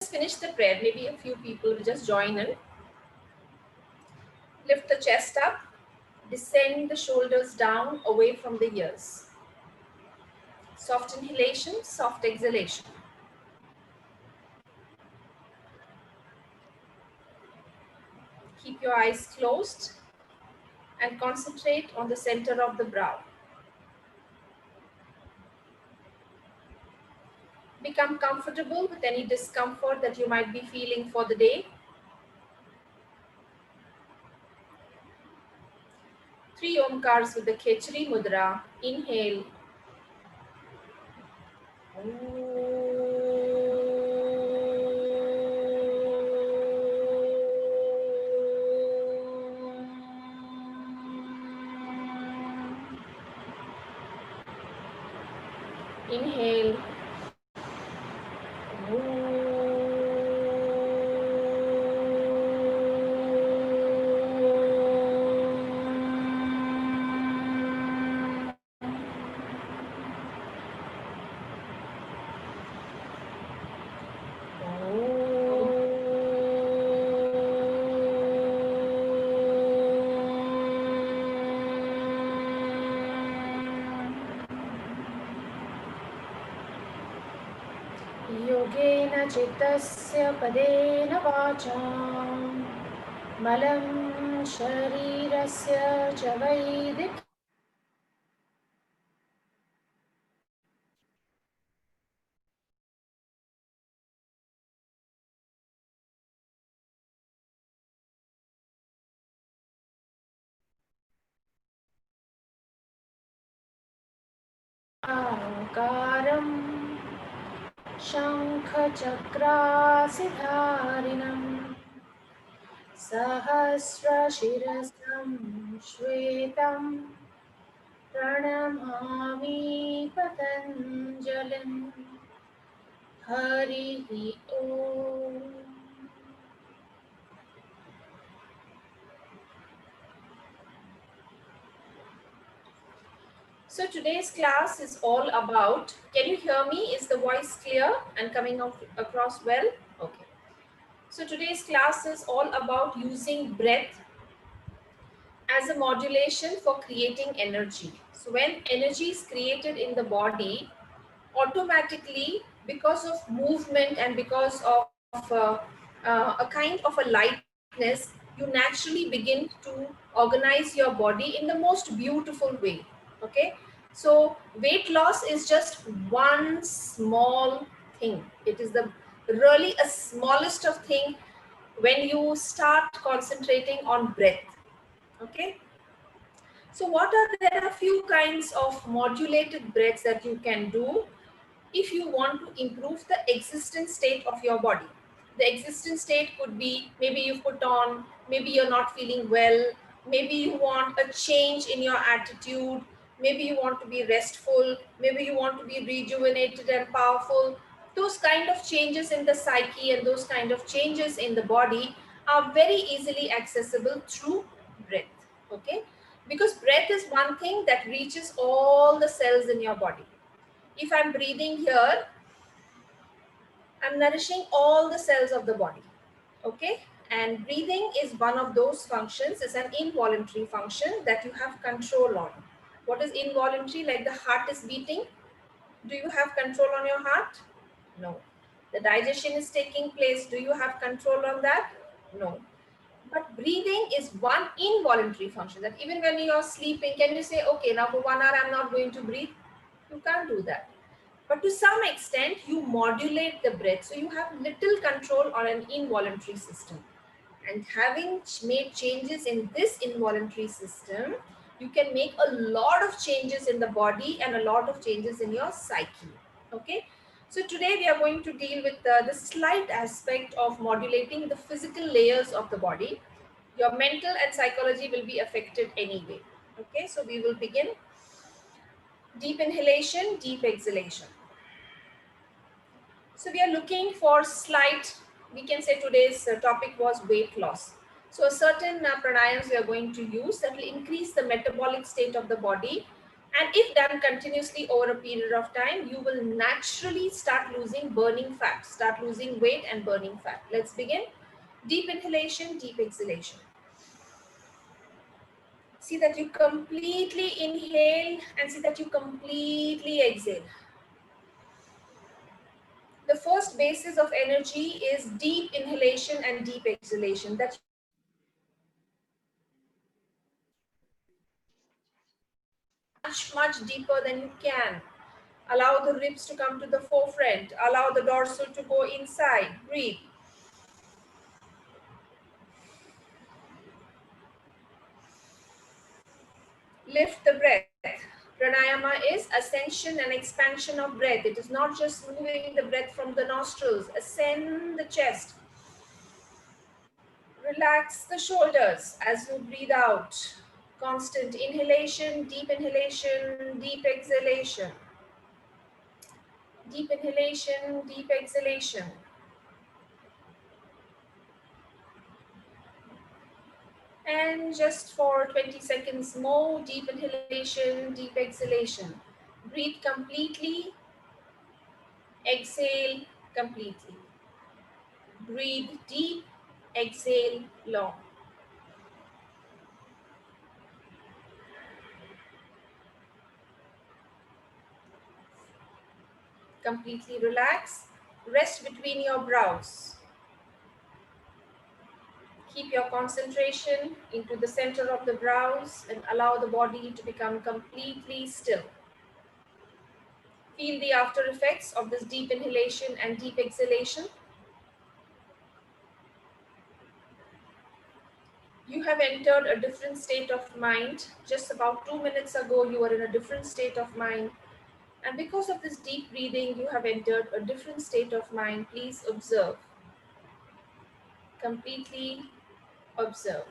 finish the prayer. Maybe a few people will just join in. Lift the chest up. Descend the shoulders down away from the ears. Soft inhalation, soft exhalation. Keep your eyes closed and concentrate on the center of the brow. Become comfortable with any discomfort that you might be feeling for the day. 3 omkars with the Khechari Mudra. Inhale. Inhale. योगेन चित्तस्य पदेन वाचां मलं शरीरस्य च वैदिक आकारं शङ्खचक्रासिधारिणं सहस्रशिरसं श्वेतं प्रणमामि पतञ्जलिं हरिः ओम्. So today's class is all about, can you hear me? Is the voice clear and coming out across well? Okay. So today's class is all about using breath as a modulation for creating energy. So when energy is created in the body, automatically, because of movement and because of a kind of a lightness, you naturally begin to organize your body in the most beautiful way. Okay, so weight loss is just one small thing. It is the really a smallest of thing when you start concentrating on breath. Okay, so there are a few kinds of modulated breaths that you can do if you want to improve the existing state of your body. The existing state could be maybe you put on, maybe you're not feeling well, maybe you want a change in your attitude, maybe you want to be restful, maybe you want to be rejuvenated and powerful. Those kind of changes in the psyche and those kind of changes in the body are very easily accessible through breath. Okay, because breath is one thing that reaches all the cells in your body. If I'm breathing here, I'm nourishing all the cells of the body. Okay, and breathing is one of those functions. It's an involuntary function that you have control on. What is involuntary? Like the heart is beating. Do you have control on your heart? No. The digestion is taking place. Do you have control on that? No. But breathing is one involuntary function that even when you are sleeping, can you say, okay, now for 1 hour I'm not going to breathe? You can't do that. But to some extent, you modulate the breath. So you have little control on an involuntary system. And having made changes in this involuntary system, you can make a lot of changes in the body and a lot of changes in your psyche. Okay. So today we are going to deal with the slight aspect of modulating the physical layers of the body. Your mental and psychology will be affected anyway. Okay. So we will begin. Deep inhalation, deep exhalation. So we are looking for slight, we can say today's topic was weight loss. So a certain pranayams we are going to use that will increase the metabolic state of the body And if done continuously over a period of time, you will naturally start losing burning fat, start losing weight and burning fat. Let's begin. Deep inhalation, deep exhalation. See that you completely inhale and see that you completely exhale. The first basis of energy is deep inhalation and deep exhalation. That you much deeper than you can. Allow the ribs to come to the forefront. Allow the dorsal to go inside. Breathe. Lift the breath. Pranayama is ascension and expansion of breath. It is not just moving the breath from the nostrils. Ascend the chest. Relax the shoulders as you breathe out. Constant inhalation, deep exhalation. Deep inhalation, deep exhalation. And just for 20 seconds more, deep inhalation, deep exhalation. Breathe completely, exhale completely. Breathe deep, exhale long. Completely relax. Rest between your brows. Keep your concentration into the center of the brows and allow the body to become completely still. Feel the after effects of this deep inhalation and deep exhalation. You have entered a different state of mind. Just about 2 minutes ago, you were in a different state of mind. And because of this deep breathing, you have entered a different state of mind. Please observe. Completely observe.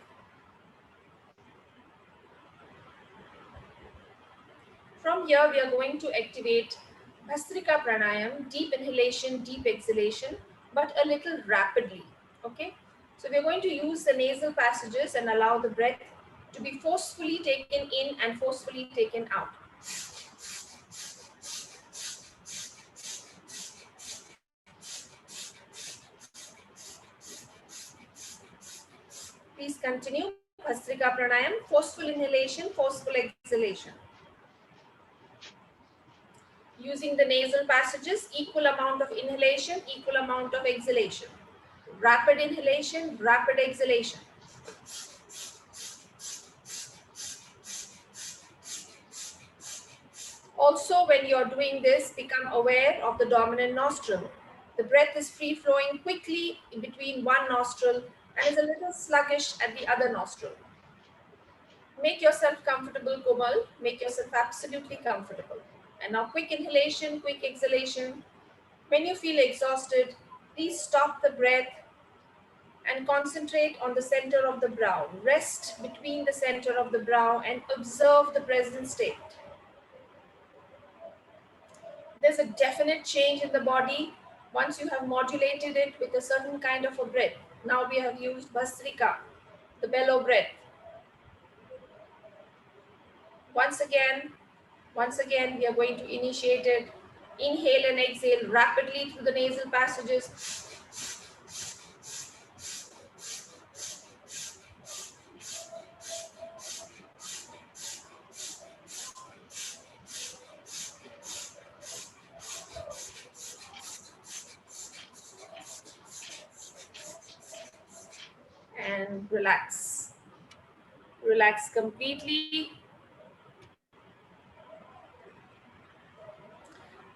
From here, we are going to activate Bhastrika Pranayam, deep inhalation, deep exhalation, but a little rapidly. Okay? So we are going to use the nasal passages and allow the breath to be forcefully taken in and forcefully taken out. Please continue. Bhastrika Pranayam, forceful inhalation, forceful exhalation. Using the nasal passages, equal amount of inhalation, equal amount of exhalation. Rapid inhalation, rapid exhalation. Also, when you're doing this, become aware of the dominant nostril. The breath is free flowing quickly in between one nostril and is a little sluggish at the other nostril. Make yourself comfortable, Komal. Make yourself absolutely comfortable. And now quick inhalation, quick exhalation. When you feel exhausted, please stop the breath and concentrate on the center of the brow. Rest between the center of the brow and observe the present state. There's a definite change in the body once you have modulated it with a certain kind of a breath. Now we have used Bhastrika, the bellow breath. Once again, we are going to initiate it. Inhale and exhale rapidly through the nasal passages. And relax. Relax completely.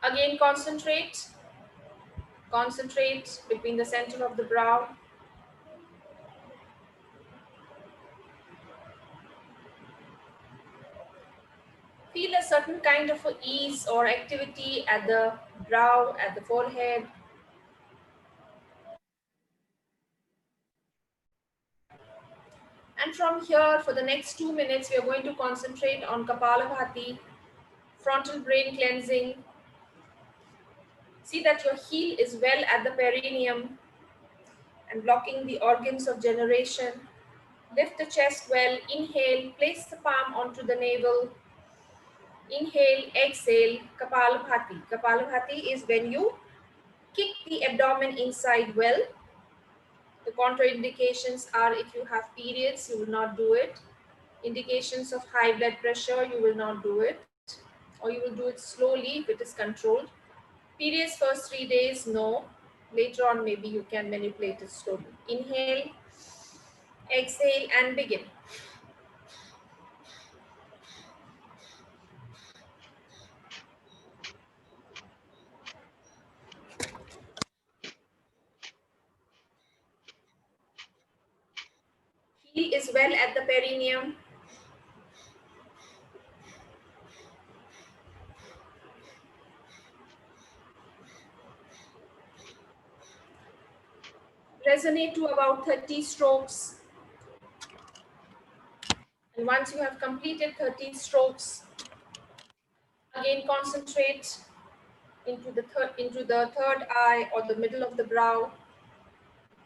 Again, concentrate. Concentrate between the center of the brow. Feel a certain kind of ease or activity at the brow, at the forehead. And from here, for the next 2 minutes, we are going to concentrate on Kapalabhati, frontal brain cleansing. See that your heel is well at the perineum and blocking the organs of generation. Lift the chest well, inhale, place the palm onto the navel. Inhale, exhale, Kapalabhati. Kapalabhati is when you kick the abdomen inside well. The contraindications are if you have periods, you will not do it. Indications of high blood pressure, you will not do it. Or you will do it slowly if it is controlled. Periods first 3 days, no. Later on, maybe you can manipulate it slowly. Inhale, exhale, and begin. Heel is well at the perineum. Resonate to about 30 strokes. And once you have completed 30 strokes, again concentrate into the third eye or the middle of the brow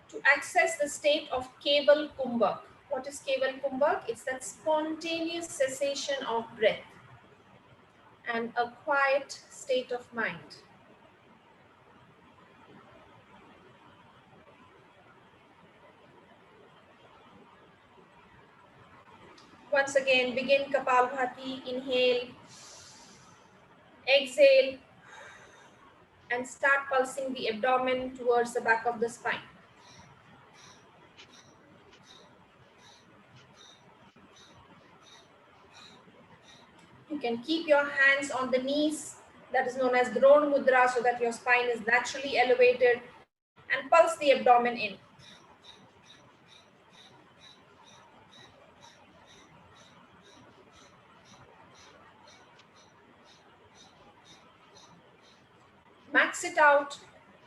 to access the state of Keval Kumbhak. What is Keval Kumbhak? It's that spontaneous cessation of breath and a quiet state of mind. Once again, begin Kapalbhati, inhale, exhale, and start pulsing the abdomen towards the back of the spine. You can keep your hands on the knees, that is known as Drona Mudra, so that your spine is naturally elevated, and pulse the abdomen in. Max it out.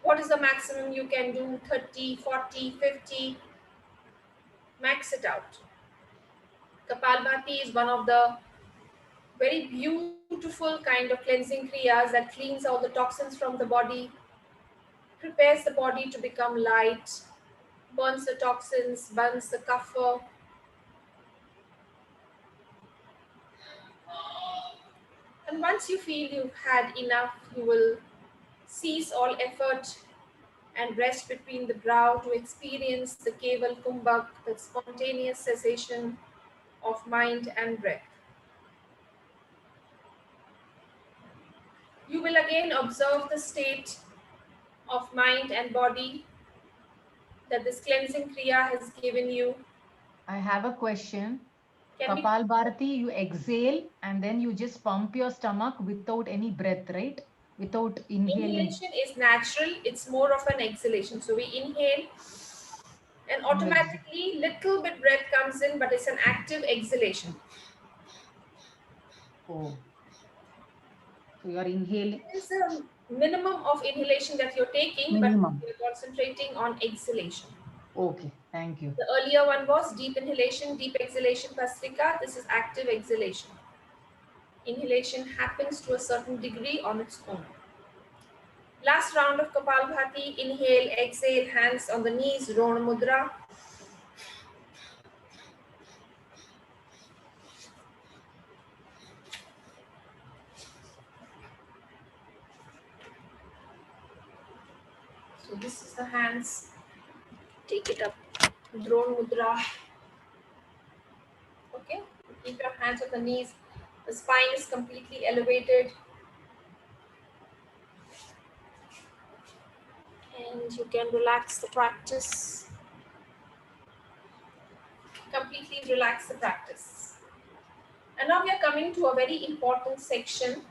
What is the maximum you can do? 30, 40, 50. Max it out. Kapalbhati is one of the very beautiful kind of cleansing kriyas that cleans all the toxins from the body, prepares the body to become light, burns the toxins, burns the kapha. And once you feel you've had enough, you will cease all effort and rest between the brow to experience the Keval Kumbhak, the spontaneous cessation of mind and breath. You will again observe the state of mind and body that this cleansing kriya has given you. I have a question. Can we? Kapal Bharati, you exhale and then you just pump your stomach without any breath, right? Without inhaling. Inhalation is natural, it's more of an exhalation. So we inhale and You exhale. automatically little bit breath comes in, but it's an active exhalation. Oh, so you are inhaling It's a minimum of inhalation that you're taking, but minimum. you're concentrating on exhalation. Okay, thank you. The earlier one was deep inhalation, deep exhalation, Pastrika. This is active exhalation. Inhalation happens to a certain degree on its own. Last round of Kapalbhati. Inhale, exhale, hands on the knees, Drona Mudra. So this is the hands. Take it up, Drona Mudra. Okay, keep your hands on the knees. The spine is completely elevated. And you can relax the practice. Completely relax the practice. And now we are coming to a very important section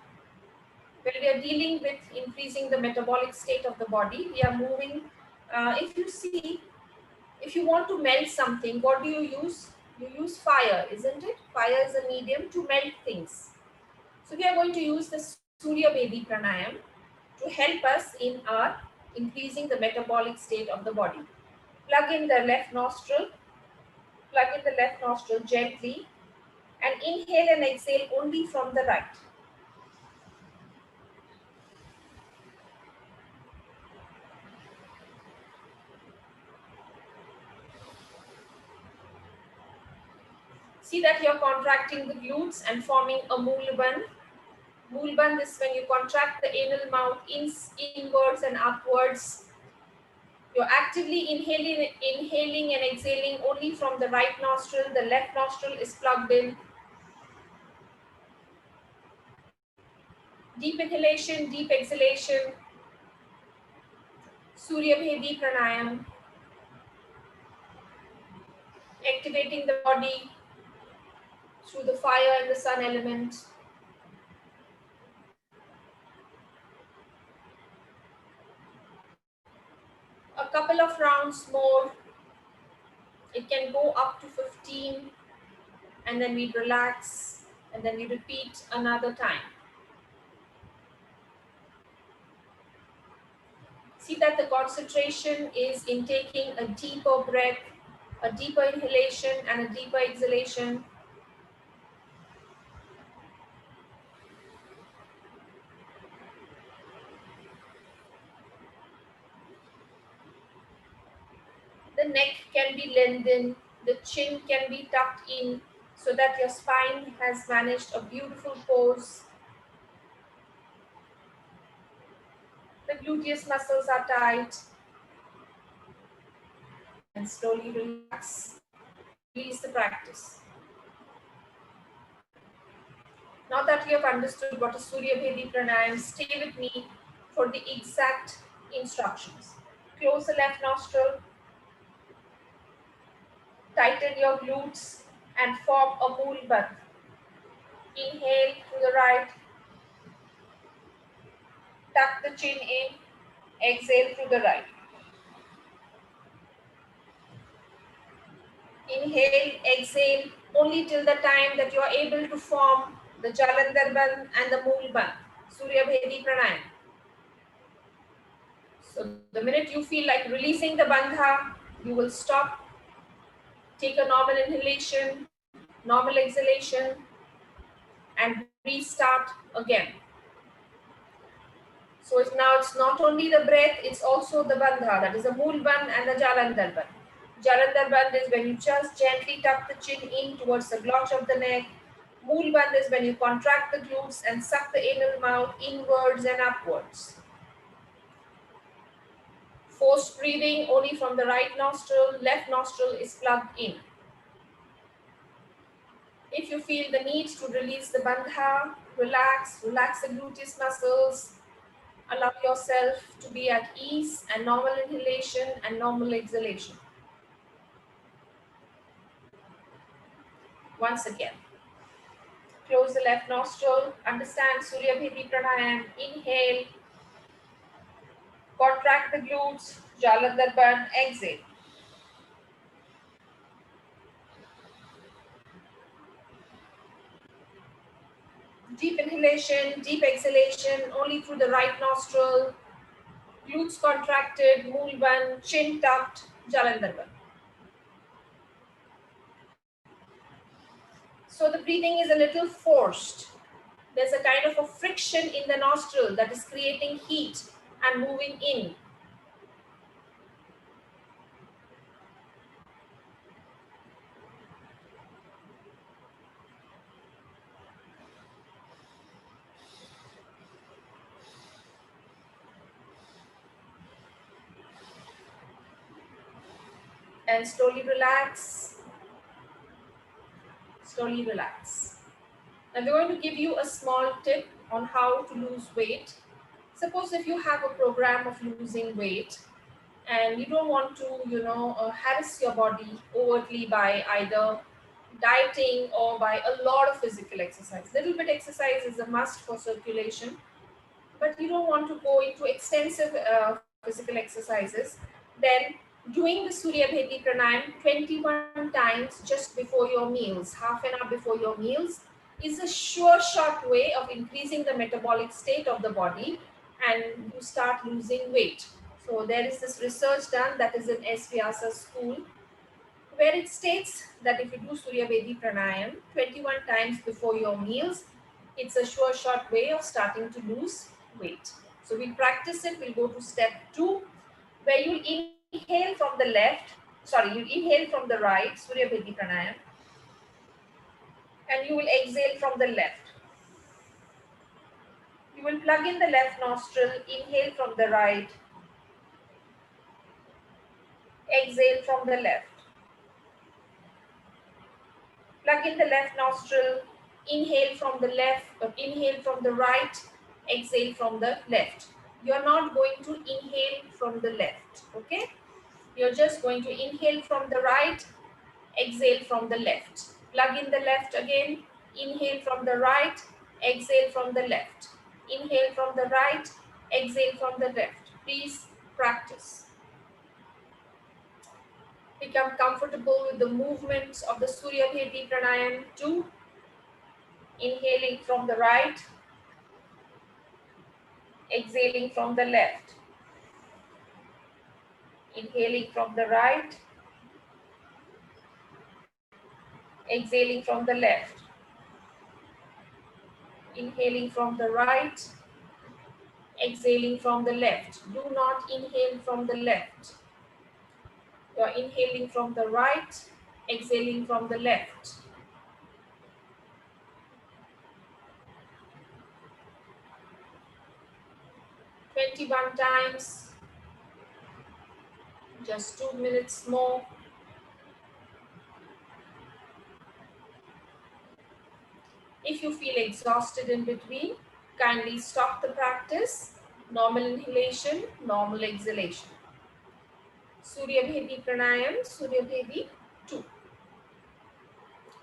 where we are dealing with increasing the metabolic state of the body. We are moving. If you see, if you want to melt something, what do you use? You use fire, isn't it? Fire is a medium to melt things. So we are going to use the Surya Baby Pranayam to help us in our increasing the metabolic state of the body. Plug in the left nostril, plug in the left nostril gently, and inhale and exhale only from the right. See that you're contracting the glutes and forming a moolban. Mulband is when you contract the anal mouth inwards and upwards. You're actively inhaling and exhaling only from the right nostril. The left nostril is plugged in. Deep inhalation, deep exhalation. Surya Bhedi Pranayam. Activating the body through the fire and the sun element. A couple of rounds more. It can go up to 15, and then we relax, and then we repeat another time. See that the concentration is in taking a deeper breath, a deeper inhalation and a deeper exhalation. The neck can be lengthened, the chin can be tucked in so that your spine has managed a beautiful pose. The gluteus muscles are tight. And slowly relax, release the practice. Now that you have understood what is Surya Bhedi Pranayam, stay with me for the exact instructions. Close the left nostril, tighten your glutes and form a mool bandh. Inhale through the right, tuck the chin in, exhale through the right. Inhale, exhale only till the time that you are able to form the Jalandhar bandh and the mool bandh, Surya Bhedi Pranayam. So the minute you feel like releasing the bandha, you will stop, take a normal inhalation, normal exhalation, and restart again. So now it's not only the breath, it's also the bandha, that is the mool bandh and the Jalandhar bandh. Jalandhar bandh is when you just gently tuck the chin in towards the glotch of the neck. Mool bandh is when you contract the glutes and suck the anal mouth inwards and upwards. Forced breathing only from the right nostril, left nostril is plugged in. If you feel the need to release the bandha, relax the gluteus muscles, allow yourself to be at ease and normal inhalation and normal exhalation. Once again, close the left nostril, understand Surya Bhedi Pranayam, inhale, contract the glutes, Jalandhar bandh, exhale. Deep inhalation, deep exhalation, only through the right nostril, glutes contracted, mool bandh, chin tucked, Jalandhar bandh. So the breathing is a little forced. There's a kind of a friction in the nostril that is creating heat and moving in. And slowly relax. Slowly relax. Now we're going to give you a small tip on how to lose weight. Suppose if you have a program of losing weight and you don't want to, harass your body overtly by either dieting or by a lot of physical exercise. Little bit exercise is a must for circulation, but you don't want to go into extensive physical exercises, then doing the Surya Bhedi Pranayam 21 times just before your meals, half an hour before your meals, is a sure shot way of increasing the metabolic state of the body and you start losing weight. So there is this research done that is in S. Vyasa's school where it states that if you do Surya Bhedi Pranayam 21 times before your meals, it's a sure shot way of starting to lose weight. So we'll practice it. We'll go to step 2, where you'll inhale from the left, you'll inhale from the right, Surya Bhedi Pranayam, and you will exhale from the left. will plug in the left nostril, inhale from the right, exhale from the left. Plug in the left nostril, inhale from the left, inhale from the right, exhale from the left. You're not going to inhale from the left, okay? You're just going to inhale from the right, exhale from the left. Plug in the left again, inhale from the right, exhale from the left. Inhale from the right, exhale from the left. Please practice. Become comfortable with the movements of the Surya Bhedi Pranayam 2. Inhaling from the right, exhaling from the left. Inhaling from the right, exhaling from the left. Inhaling from the right, exhaling from the left. Do not inhale from the left. You are inhaling from the right, exhaling from the left. 21 times, just 2 minutes more. If you feel exhausted in between, kindly stop the practice. Normal inhalation, normal exhalation. Surya Bhedi Pranayam, Surya Bhedi 2.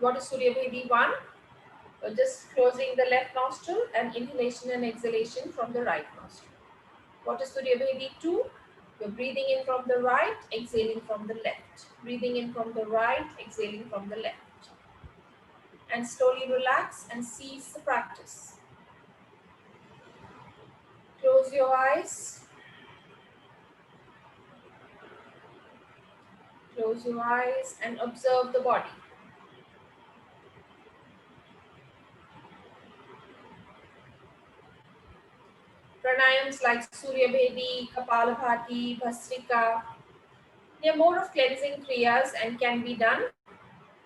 What is Surya Bhedi 1? Just closing the left nostril and inhalation and exhalation from the right nostril. What is Surya Bhedi 2? You're breathing in from the right, exhaling from the left. Breathing in from the right, exhaling from the left. And slowly relax and cease the practice. Close your eyes. Close your eyes and observe the body. Pranayams like Surya Bhedi, Kapalabhati, Bhasrika, they are more of cleansing kriyas and can be done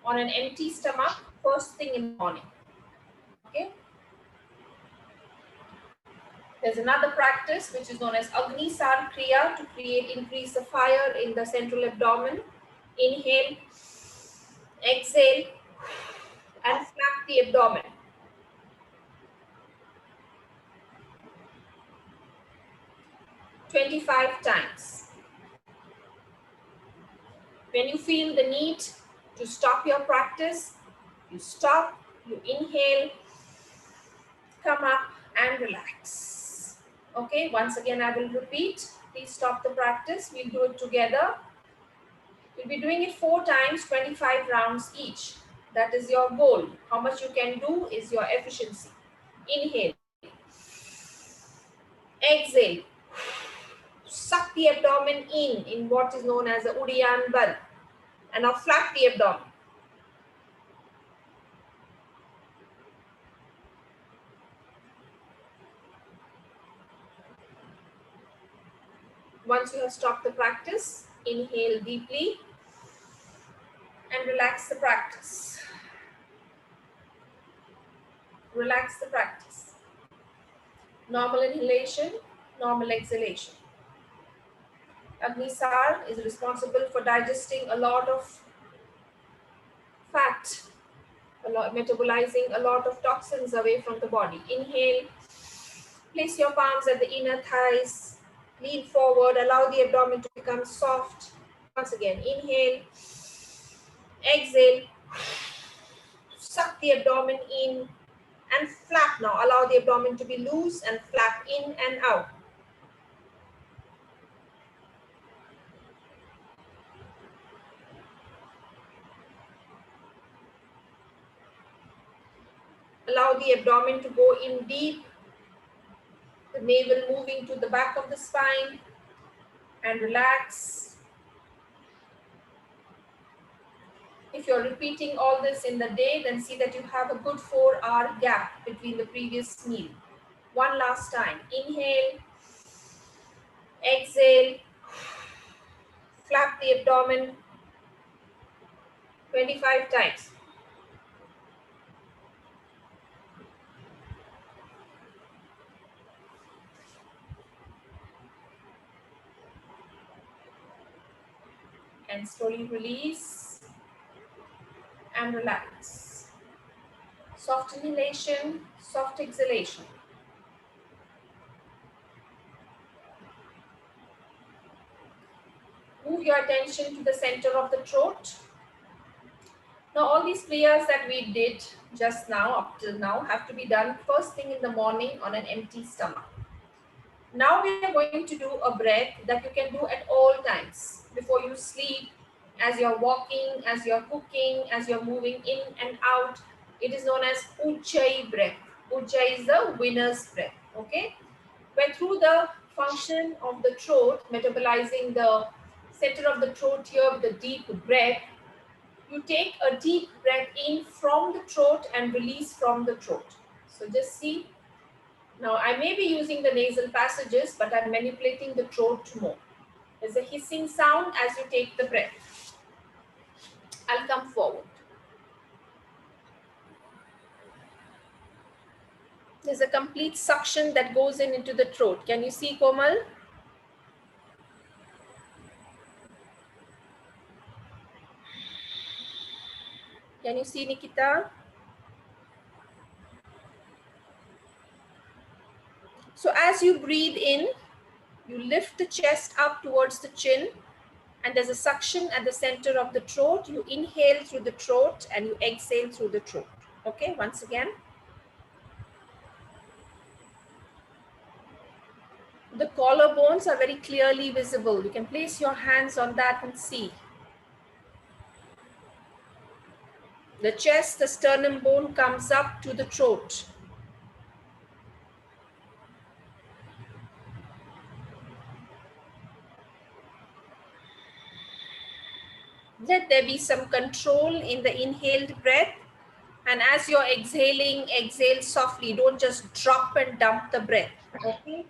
on an empty stomach first thing in the morning. Okay. There's another practice which is known as Agni Sar Kriya to increase the fire in the central abdomen. Inhale, exhale, and flap the abdomen. 25 times. When you feel the need to stop your practice, you stop, you inhale, come up and relax. Okay, once again I will repeat. Please stop the practice. We'll do it together. You'll be doing it 4 times, 25 rounds each. That is your goal. How much you can do is your efficiency. Inhale. Exhale. Suck the abdomen in what is known as the Udiyan Bal. And now flap the abdomen. Once you have stopped the practice, inhale deeply and relax the practice. Relax the practice. Normal inhalation, normal exhalation. Agnisar is responsible for digesting a lot of fat, metabolizing a lot of toxins away from the body. Inhale, place your palms at the inner thighs, lean forward, allow the abdomen to become soft. Once again, inhale, exhale, suck the abdomen in and flap now. Allow the abdomen to be loose and flap in and out. Allow the abdomen to go in deep, the navel moving to the back of the spine, and relax. If you're repeating all this in the day, then see that you have a good 4-hour gap between the previous meal. One last time. Inhale, exhale, flap the abdomen 25 times. and slowly release and relax. Soft inhalation, soft exhalation. Move your attention to the center of the throat. Now, all these prayers that we did just now, up till now, have to be done first thing in the morning on an empty stomach. Now we are going to do a breath that you can do at all times. Before you sleep, as you're walking, as you're cooking, as you're moving in and out. It is known as Ujjayi breath. Ujjayi is the winner's breath. Okay? Where through the function of the throat, metabolizing the center of the throat here with a deep breath, you take a deep breath in from the throat and release from the throat. So just see. Now I may be using the nasal passages, but I'm manipulating the throat more. There's a hissing sound as you take the breath. I'll come forward. There's a complete suction that goes in into the throat. Can you see, Komal? Can you see, Nikita? So as you breathe in, you lift the chest up towards the chin, and there's a suction at the center of the throat. You inhale through the throat and you exhale through the throat. Okay, once again. The collarbones are very clearly visible. You can place your hands on that and see. The chest, the sternum bone comes up to the throat. Let there be some control in the inhaled breath. And as you're exhaling, exhale softly. Don't just drop and dump the breath. Okay?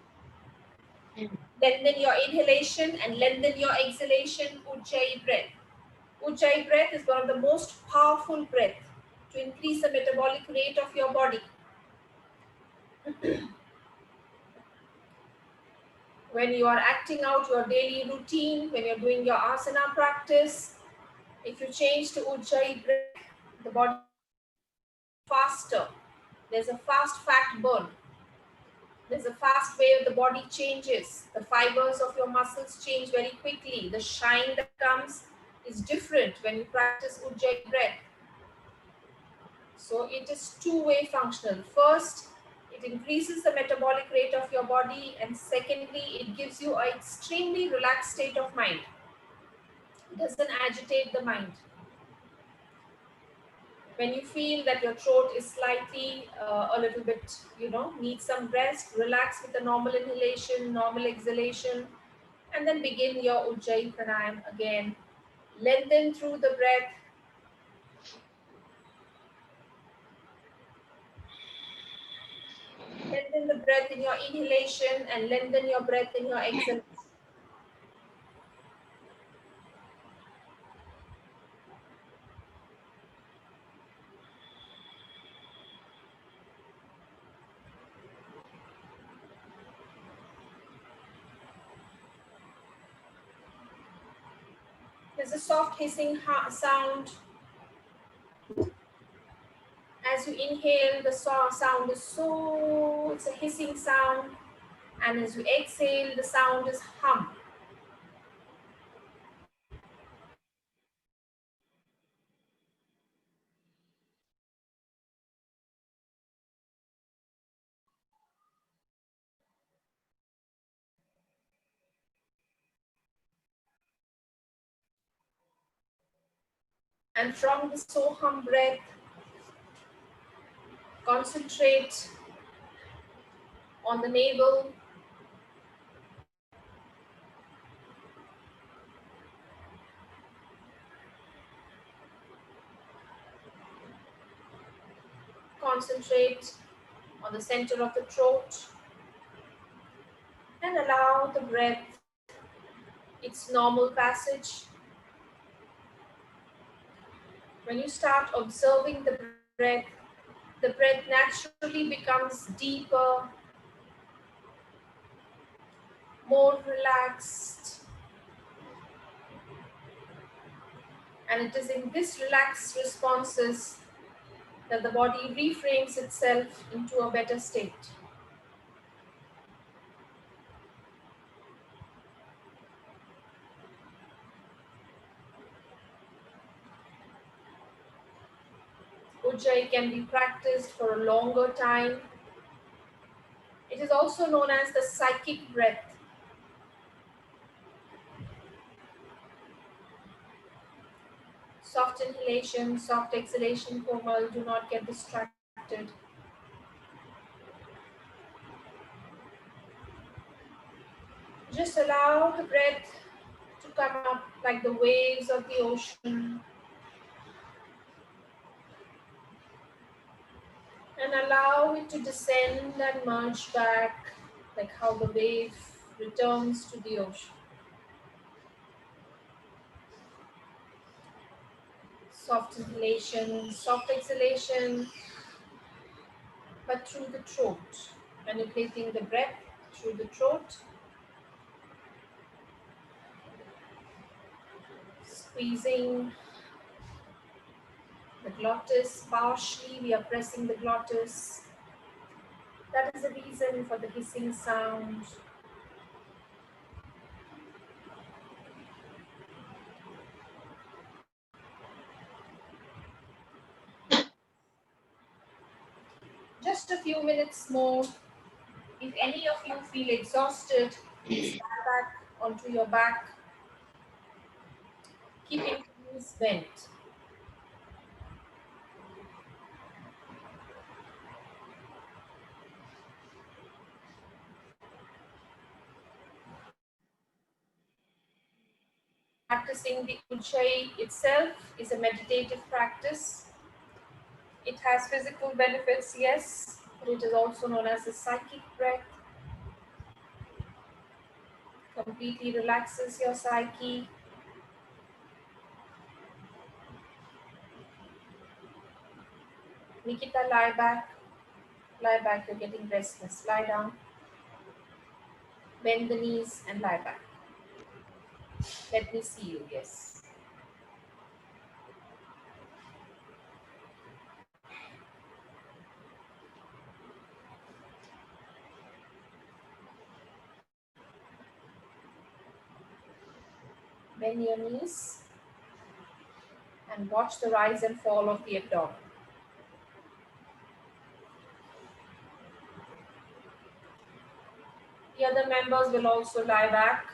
Lengthen your inhalation and lengthen your exhalation. Ujjayi breath. Ujjayi breath is one of the most powerful breaths to increase the metabolic rate of your body. When you are acting out your daily routine, when you're doing your asana practice, if you change to Ujjayi breath, the body faster. There's a fast fat burn. There's a fast way the body changes. The fibers of your muscles change very quickly. The shine that comes is different when you practice Ujjayi breath. So it is two-way functional. First, it increases the metabolic rate of your body, and secondly, it gives you an extremely relaxed state of mind. It doesn't agitate the mind. When you feel that your throat is slightly a little bit, needs some rest, relax with the normal inhalation, normal exhalation, and then begin your Ujjayi Pranayama again. Lengthen through the breath. Lengthen the breath in your inhalation and lengthen your breath in your exhalation. There's a soft hissing sound. As you inhale, the sound is it's a hissing sound. And as you exhale, the sound is hum. And from the Soham breath, concentrate on the navel. Concentrate on the center of the throat. And allow the breath its normal passage. When you start observing the breath naturally becomes deeper, more relaxed. And it is in this relaxed responses that the body reframes itself into a better state. Ujjayi can be practiced for a longer time. It is also known as the psychic breath. Soft inhalation, soft exhalation, Komal, do not get distracted. Just allow the breath to come up like the waves of the ocean and allow it to descend and merge back like how the wave returns to the ocean. Soft inhalation, soft exhalation, but through the throat. Manipulating the breath through the throat, squeezing the glottis partially. We are pressing the glottis. That is the reason for the hissing sound. Just a few minutes more. If any of you feel exhausted, please lie back onto your back, keeping the knees bent. Practicing the Ujjayi itself is a meditative practice. It has physical benefits, yes, but it is also known as the psychic breath. Completely relaxes your psyche. Nikita, lie back. Lie back, you're getting restless. Lie down. Bend the knees and lie back. Let me see you, yes. Bend your knees and watch the rise and fall of the abdomen. The other members will also lie back.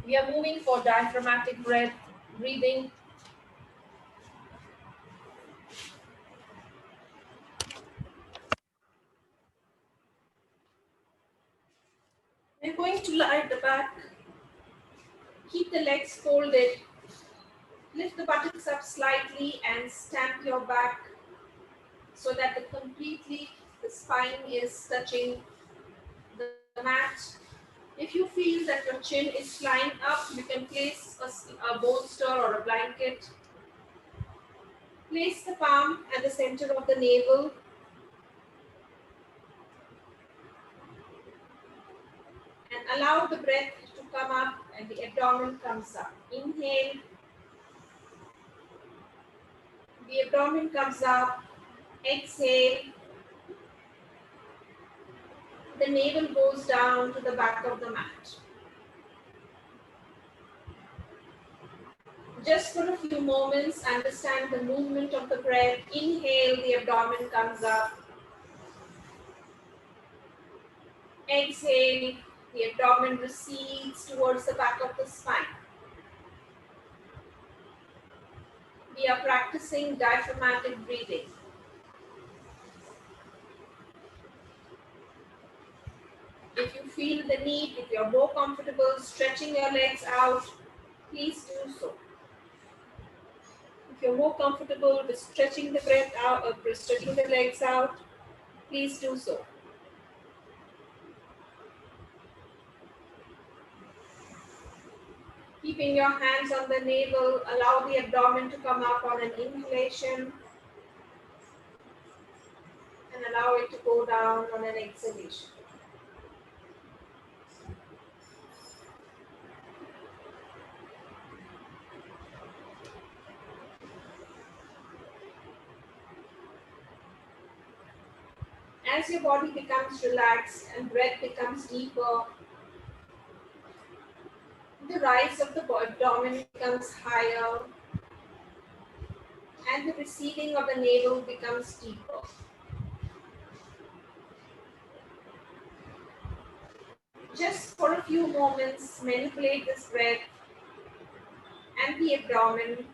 We are moving for diaphragmatic breath, breathing. We're going to lie at the back. Keep the legs folded. Lift the buttocks up slightly and stamp your back so that the spine is touching the mat. If you feel that your chin is flying up, you can place a bolster or a blanket. Place the palm at the center of the navel and allow the breath to come up and the abdomen comes up. Inhale, the abdomen comes up. Exhale, the navel goes down to the back of the mat. Just for a few moments, understand the movement of the breath. Inhale, the abdomen comes up. Exhale, the abdomen recedes towards the back of the spine. We are practicing diaphragmatic breathing. If you feel the need, if you're more comfortable stretching your legs out, please do so. If you're more comfortable with stretching the breath out or stretching the legs out, please do so. Keeping your hands on the navel, allow the abdomen to come up on an inhalation and allow it to go down on an exhalation. As your body becomes relaxed and breath becomes deeper, the rise of the abdomen becomes higher and the receding of the navel becomes deeper. Just for a few moments, manipulate this breath and the abdomen.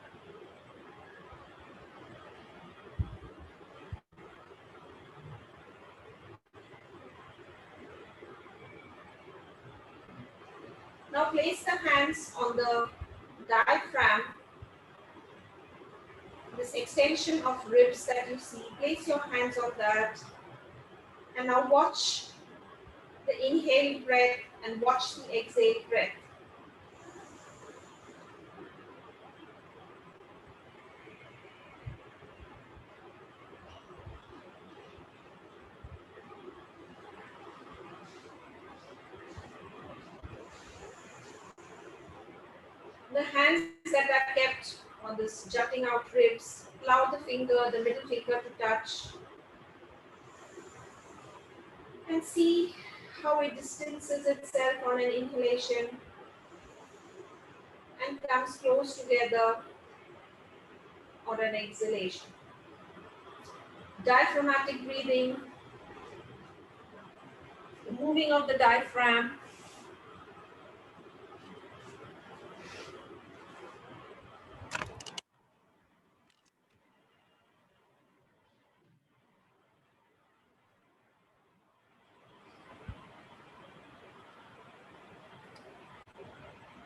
Now place the hands on the diaphragm, this extension of ribs that you see. Place your hands on that. And now watch the inhale breath and watch the exhale breath. The hands that are kept on this jutting out ribs, allow the finger, the middle finger to touch and see how it distances itself on an inhalation and comes close together on an exhalation. Diaphragmatic breathing, the moving of the diaphragm.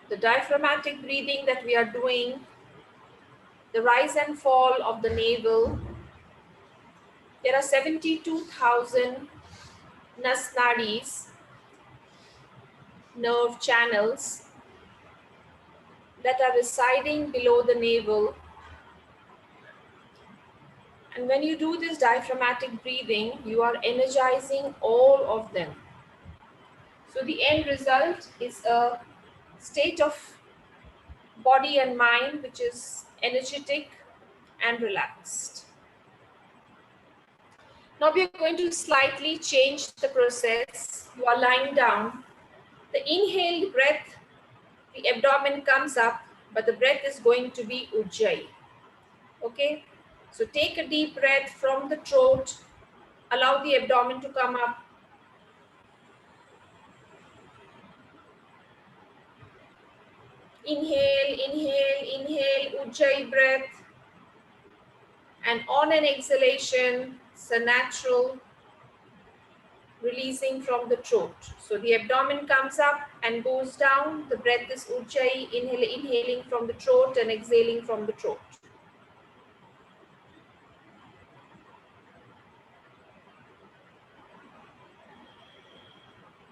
The diaphragmatic breathing that we are doing, the rise and fall of the navel. There are 72,000 nasnadis, nerve channels, that are residing below the navel. And when you do this diaphragmatic breathing, you are energizing all of them. So the end result is a state of body and mind which is energetic and relaxed. Now we are going to slightly change the process. You are lying down. The inhaled breath, the abdomen comes up, but the breath is going to be ujjayi. Okay? So take a deep breath from the throat. Allow the abdomen to come up. Inhale, inhale, inhale, ujjayi breath. And on an exhalation, it's a natural releasing from the throat. So the abdomen comes up and goes down. The breath is ujjayi, inhaling from the throat and exhaling from the throat.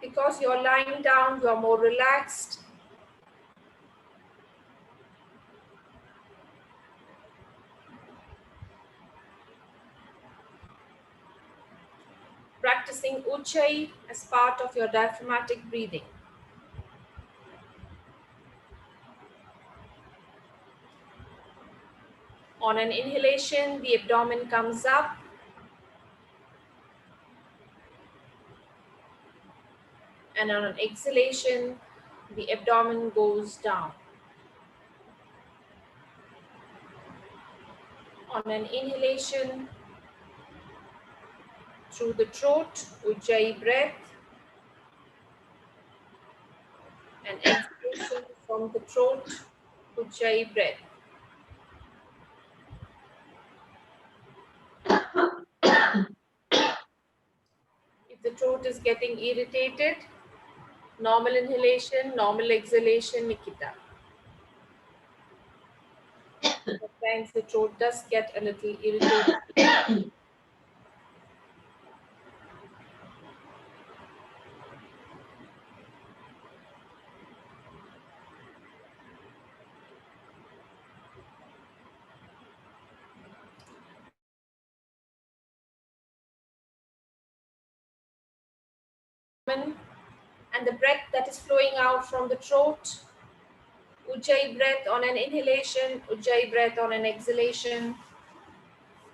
Because you're lying down, you're more relaxed. Practicing ujjayi as part of your diaphragmatic breathing. On an inhalation, the abdomen comes up. And on an exhalation, the abdomen goes down. On an inhalation, through the throat, ujjayi breath. And exhalation from the throat, ujjayi breath. If the throat is getting irritated, normal inhalation, normal exhalation, Nikita. Sometimes the throat does get a little irritated. And the breath that is flowing out from the throat, ujjayi breath on an inhalation, ujjayi breath on an exhalation,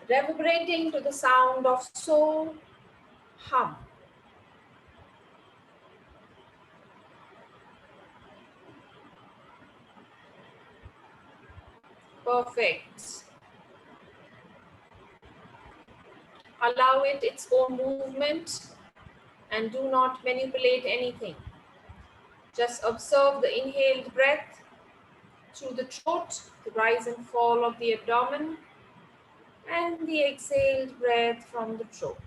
reverberating to the sound of so. hum. Perfect. Allow it its own movement and do not manipulate anything. Just observe the inhaled breath through the throat, the rise and fall of the abdomen, and the exhaled breath from the throat.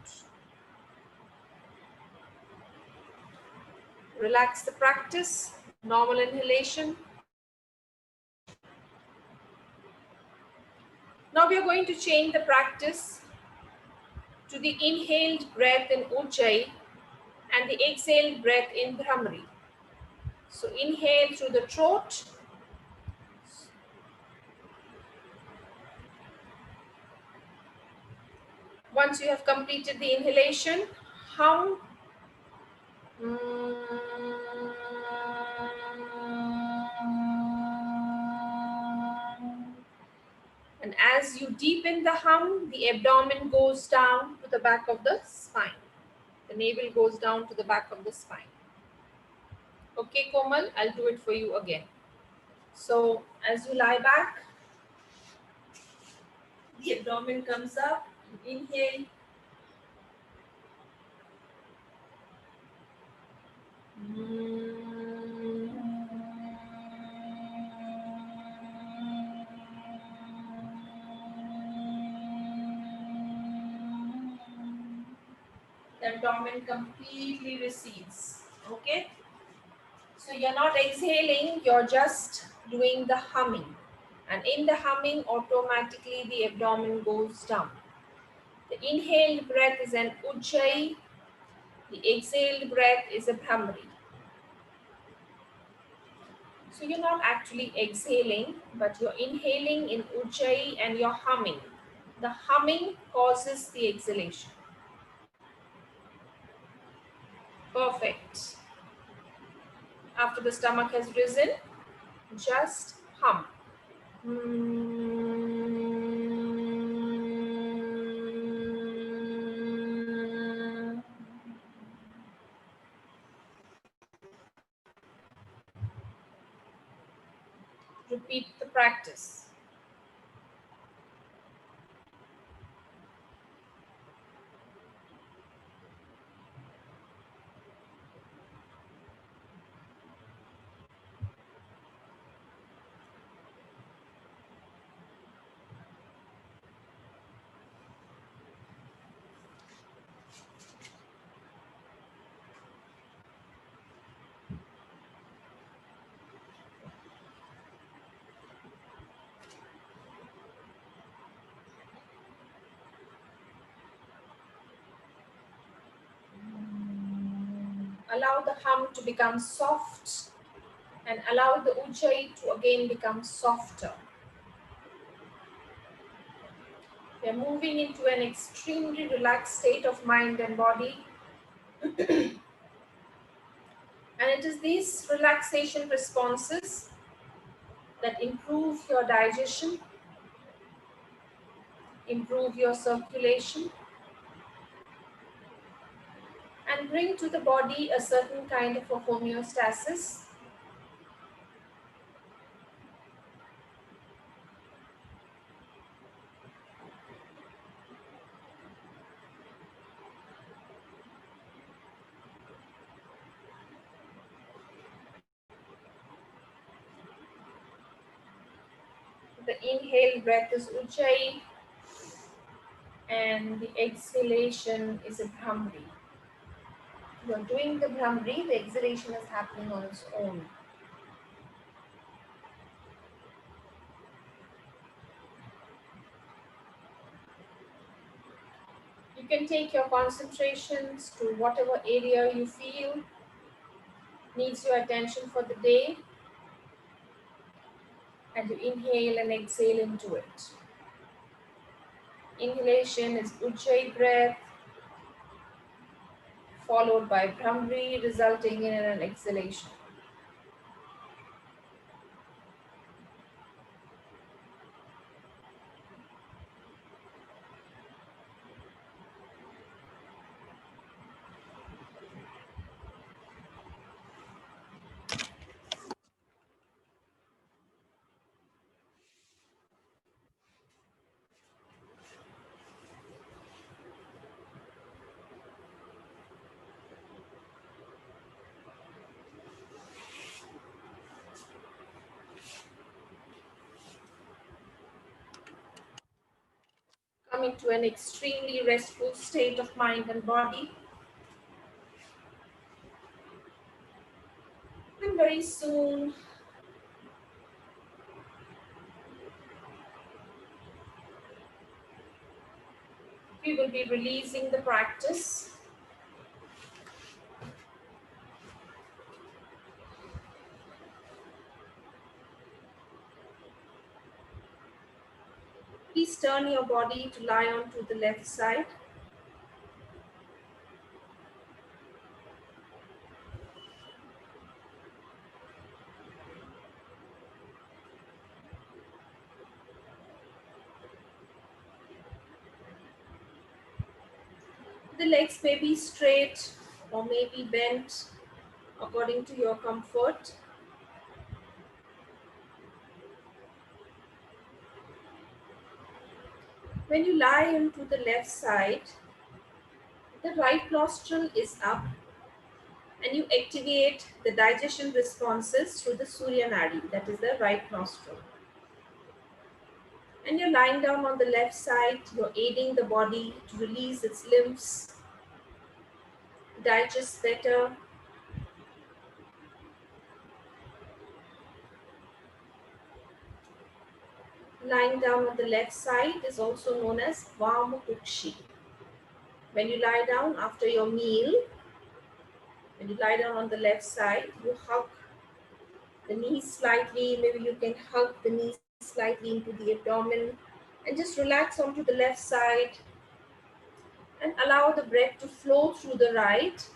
Relax the practice, normal inhalation. Now we are going to change the practice to the inhaled breath in Ujjayi and the exhaled breath in Bhramari. So inhale through the throat. Once you have completed the inhalation, hum. And as you deepen the hum, the abdomen goes down to the back of the spine. The navel goes down to the back of the spine. Okay, Komal, I'll do it for you again. So as you lie back, the abdomen comes up. Inhale. The abdomen completely recedes. Okay. So you're not exhaling, you're just doing the humming. And in the humming, automatically the abdomen goes down. The inhaled breath is an Ujjayi, the exhaled breath is a Bhramari. So you're not actually exhaling, but you're inhaling in Ujjayi and you're humming. The humming causes the exhalation. Perfect. After the stomach has risen, just hum. Repeat the practice. Allow the hum to become soft and allow the Ujjayi to again become softer. We are moving into an extremely relaxed state of mind and body. And it is these relaxation responses that improve your digestion, improve your circulation, and bring to the body a certain kind of a homeostasis. The inhale breath is Ujjayi and the exhalation is a Bhramari. You are doing the Bhramari, the exhalation is happening on its own. You can take your concentrations to whatever area you feel needs your attention for the day, and you inhale and exhale into it. Inhalation is Ujjayi breath, followed by Bhramari, resulting in an exhalation. coming to an extremely restful state of mind and body. And very soon, we will be releasing the practice. Please turn your body to lie onto the left side. The legs may be straight or may be bent according to your comfort. When you lie onto the left side, the right nostril is up and you activate the digestion responses through the Surya Nadi, that is the right nostril. And you're lying down on the left side, you're aiding the body to release its limbs, digest better. Lying down on the left side is also known as Vamukukshi. When you lie down after your meal, when you lie down on the left side, you hug the knees slightly. Maybe you can hug the knees slightly into the abdomen and just relax onto the left side and allow the breath to flow through the right.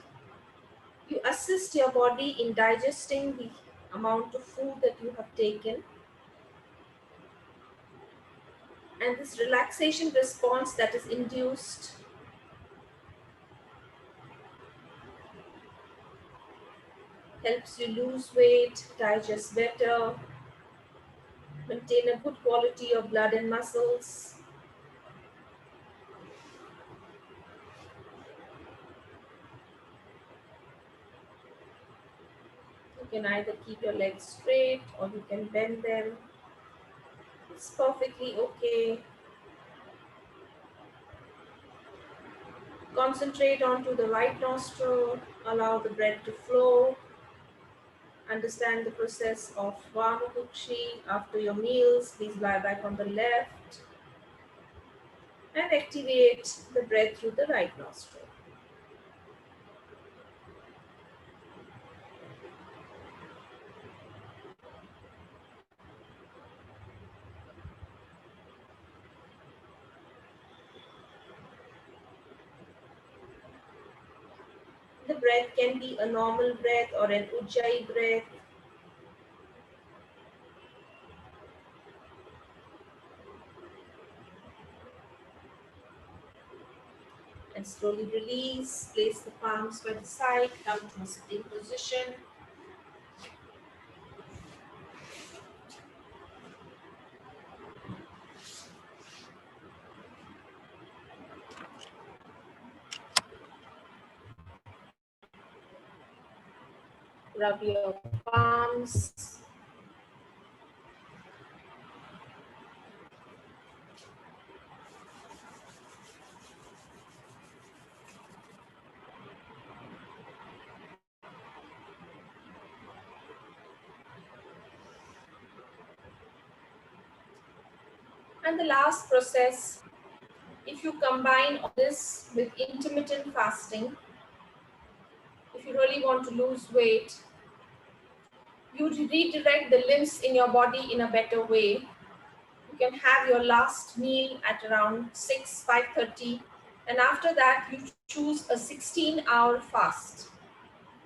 You assist your body in digesting the amount of food that you have taken. And this relaxation response that is induced helps you lose weight, digest better, maintain a good quality of blood and muscles. You can either keep your legs straight or you can bend them. It's perfectly okay. Concentrate onto the right nostril, allow the breath to flow. Understand the process of Vamukukshi. After your meals, please lie back on the left and activate the breath through the right nostril. The breath can be a normal breath or an Ujjayi breath. And slowly release. Place the palms by the side. Come to a sitting position. Rub your palms. And the last process, if you combine all this with intermittent fasting, if you really want to lose weight, you redirect the lymph in your body in a better way. You can have your last meal at around 6, 5:30, and after that you choose a 16-hour fast.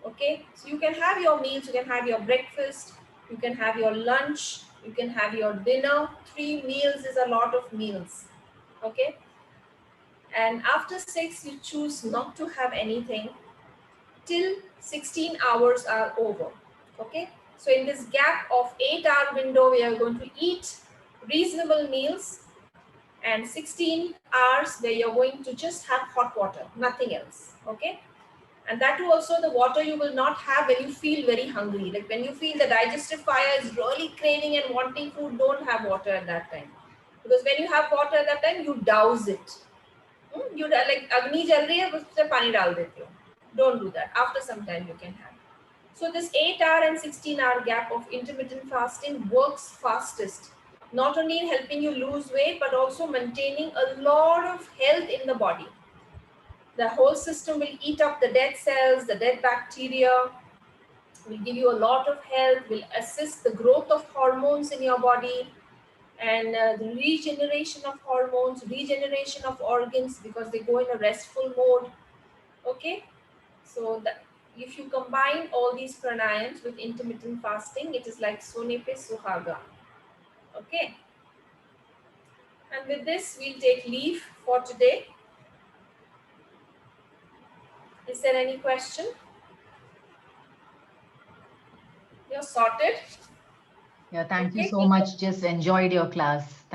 Okay, so you can have your meals, you can have your breakfast, you can have your lunch, you can have your dinner. 3 meals is a lot of meals. Okay, and after 6 you choose not to have anything till 16 hours are over. Okay, so in this gap of 8-hour window we are going to eat reasonable meals, and 16 hours where you're going to just have hot water, nothing else. Okay, and that too also the water you will not have when you feel very hungry. Like when you feel the digestive fire is really craving and wanting food, don't have water at that time. because when you have water at that time, you douse it. You like agni jal rahi hai, उसमें पानी डाल देते हो. Don't do that. After some time, you can have. So this 8-hour and 16-hour gap of intermittent fasting works fastest, not only in helping you lose weight, but also maintaining a lot of health in the body. The whole system will eat up the dead cells, the dead bacteria, will give you a lot of health, will assist the growth of hormones in your body, and the regeneration of hormones, regeneration of organs, because they go in a restful mode. Okay, so that if you combine all these pranayams with intermittent fasting, it is like Sone pe Suhaga. Okay, and with this, we'll take leave for today. Is there any question? You're sorted. Yeah, thank you Okay, so much. Just enjoyed your class. Thank